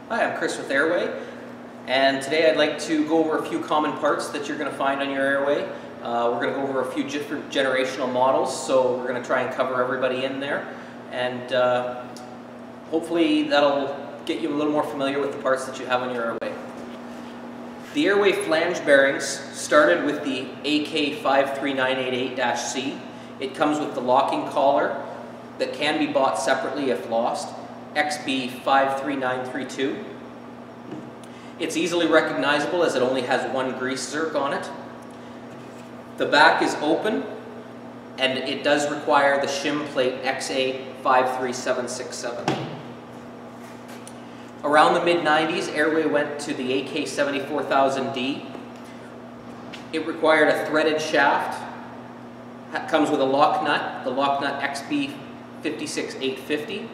Hi, I'm Chris with AerWay, and today I'd like to go over a few common parts that you're going to find on your AerWay. We're going to go over a few different generational models, so we're going to try and cover everybody in there, and hopefully that'll get you a little more familiar with the parts that you have on your AerWay. The AerWay flange bearings started with the AK53988-C. It comes with the locking collar that can be bought separately if lost. XB53932. It's easily recognizable as it only has one grease zerk on it. The back is open and it does require the shim plate XA53767. Around the mid-90s, AerWay went to the AK74000D. It required a threaded shaft. It comes with a lock nut, the lock nut XB56850.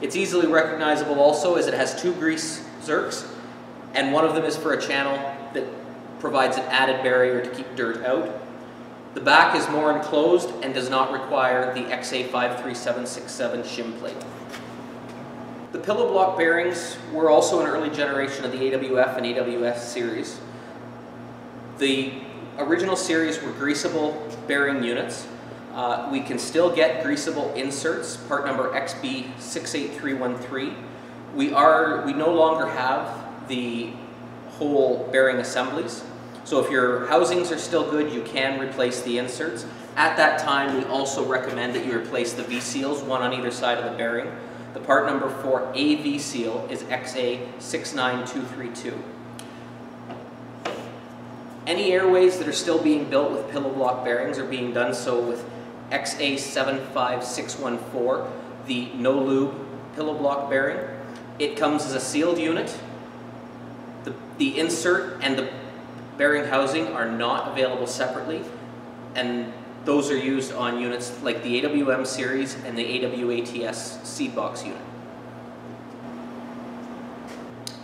It's easily recognizable also as it has two grease zerks, and one of them is for a channel that provides an added barrier to keep dirt out. The back is more enclosed and does not require the XA53767 shim plate. The pillow block bearings were also an early generation of the AWF and AWS series. The original series were greasable bearing units. We can still get greasable inserts, part number XB68313. We no longer have the whole bearing assemblies. So if your housings are still good, you can replace the inserts. At that time, we also recommend that you replace the V-seals, one on either side of the bearing. The part number for a V-seal is XA69232. Any AerWays that are still being built with pillow block bearings are being done so with XA75614, the no lube pillow block bearing. It comes as a sealed unit. The insert and the bearing housing are not available separately, and those are used on units like the AWM series and the AWATS seed box unit.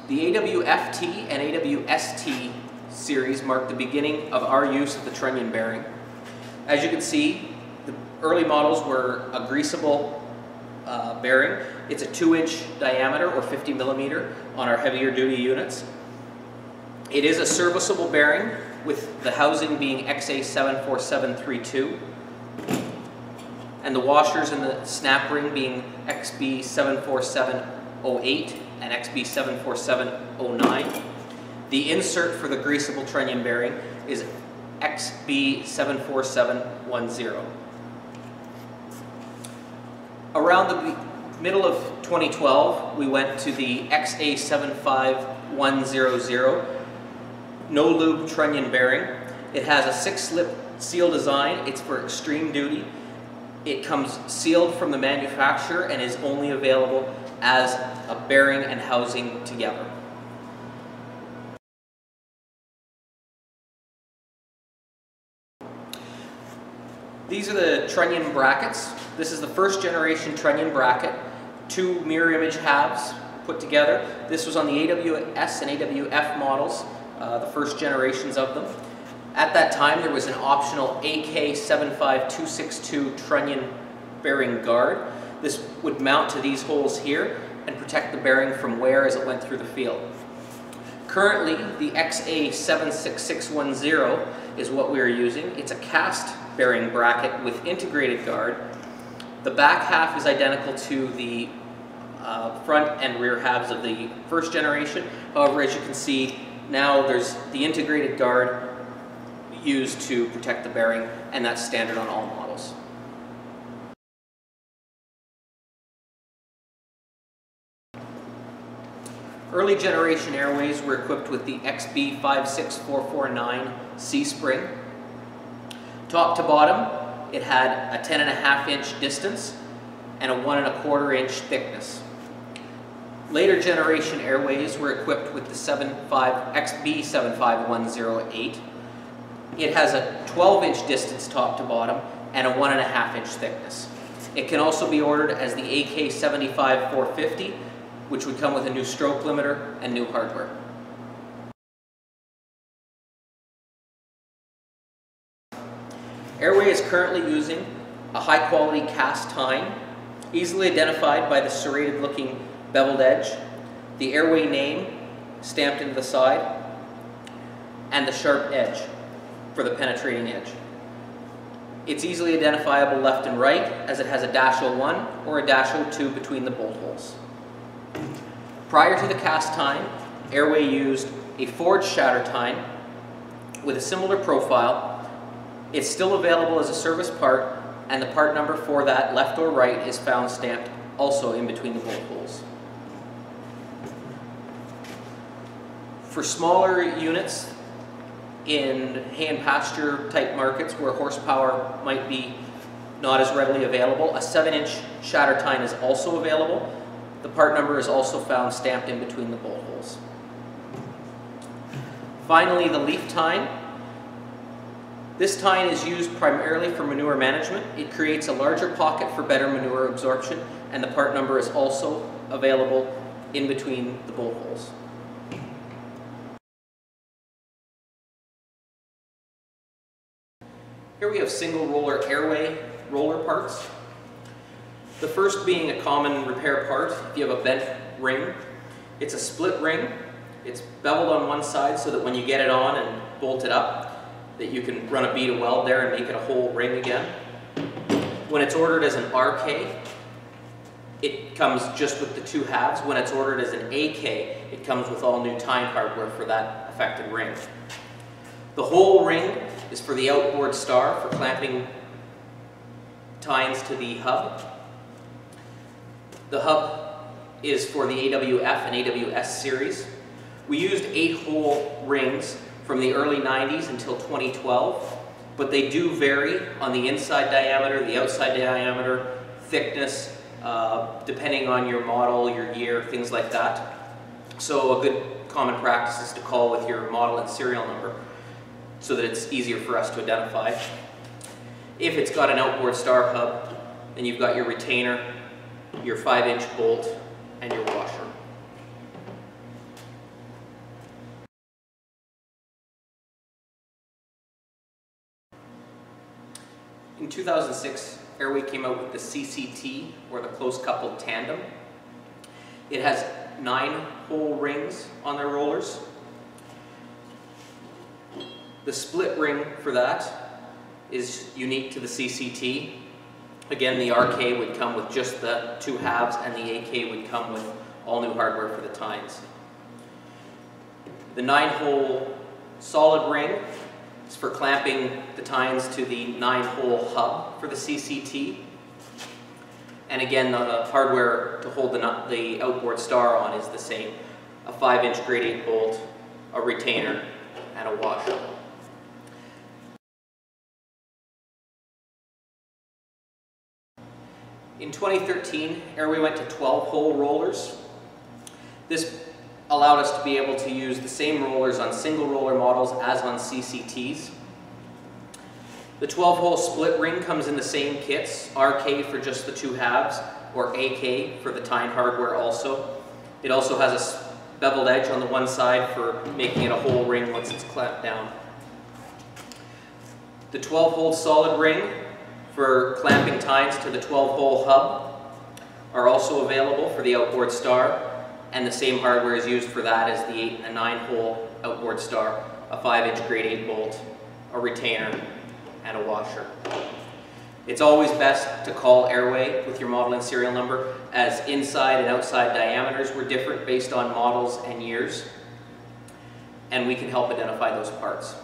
The AWFT and AWST series marked the beginning of our use of the trunnion bearing. As you can see, the early models were a greasable bearing. It's a 2-inch diameter or 50 millimeter on our heavier duty units. It is a serviceable bearing with the housing being XA74732 and the washers and the snap ring being XB74708 and XB74709. The insert for the greasable trunnion bearing is XB74710. Around the middle of 2012, we went to the XA75100 no lube trunnion bearing. It has a 6-slip seal design. It's for extreme duty. It comes sealed from the manufacturer and is only available as a bearing and housing together. These are the trunnion brackets. This is the first generation trunnion bracket, 2 mirror image halves put together. This was on the AWS and AWF models, the first generations of them. At that time there was an optional AK75262 trunnion bearing guard. This would mount to these holes here and protect the bearing from wear as it went through the field. Currently the XA76610 is what we are using. It's a cast bearing bracket with integrated guard. The back half is identical to the front and rear halves of the first generation. However, as you can see, now there's the integrated guard used to protect the bearing, and that's standard on all models. Early generation AerWays were equipped with the XB56449 C-spring. Top to bottom, it had a 10.5-inch distance and a 1.25 inch thickness. Later generation AerWays were equipped with the XB75108. It has a 12-inch distance top to bottom and a 1.5 inch thickness. It can also be ordered as the AK75450, which would come with a new stroke limiter and new hardware. AerWay is currently using a high-quality cast tine, easily identified by the serrated-looking beveled edge. the AerWay name stamped into the side, and the sharp edge for the penetrating edge. It's easily identifiable left and right, as it has a -01 or a -02 between the bolt holes. Prior to the cast tine, AerWay used a forged shatter tine with a similar profile. It's still available as a service part, and the part number for that, left or right, is found stamped also in between the bolt holes. For smaller units in hay and pasture type markets where horsepower might be not as readily available, a 7-inch shatter tine is also available. The part number is also found stamped in between the bolt holes. Finally, the leaf tine. This tine is used primarily for manure management. It creates a larger pocket for better manure absorption, and the part number is also available in between the bolt holes. Here we have single roller AerWay roller parts. The first being a common repair part. If you have a bent ring, it's a split ring. It's beveled on one side so that when you get it on and bolt it up, that you can run a bead of weld there and make it a whole ring again. When it's ordered as an RK, it comes just with the 2 halves. When it's ordered as an AK, it comes with all new tine hardware for that affected ring. The whole ring is for the outboard star for clamping tines to the hub. The hub is for the AWF and AWS series. We used 8-hole rings from the early 90s until 2012, but they do vary on the inside diameter, the outside diameter, thickness, depending on your model, your year, things like that. So a good common practice is to call with your model and serial number so that it's easier for us to identify. If it's got an outboard star hub, then you've got your retainer, your 5-inch bolt, and your washer. In 2006, AerWay came out with the CCT, or the close coupled tandem. It has 9-hole rings on their rollers. The split ring for that is unique to the CCT. Again, the RK would come with just the 2 halves, and the AK would come with all new hardware for the tines. The 9-hole solid ring is for clamping the tines to the 9-hole hub for the CCT. And again, the hardware to hold the outboard star on is the same. A 5-inch grade 8 bolt, a retainer, and a washer. In 2013, AerWay went to 12-hole rollers. This allowed us to be able to use the same rollers on single roller models as on CCTs. The 12-hole split ring comes in the same kits, RK for just the 2 halves, or AK for the tine hardware also. It also has a beveled edge on the one side for making it a whole ring once it's clamped down. The 12-hole solid ring for clamping tines to the 12-hole hub are also available for the outboard star, and the same hardware is used for that as the 8 and 9-hole outboard star, a 5-inch grade 8 bolt, a retainer, and a washer. It's always best to call AerWay with your model and serial number, as inside and outside diameters were different based on models and years, and we can help identify those parts.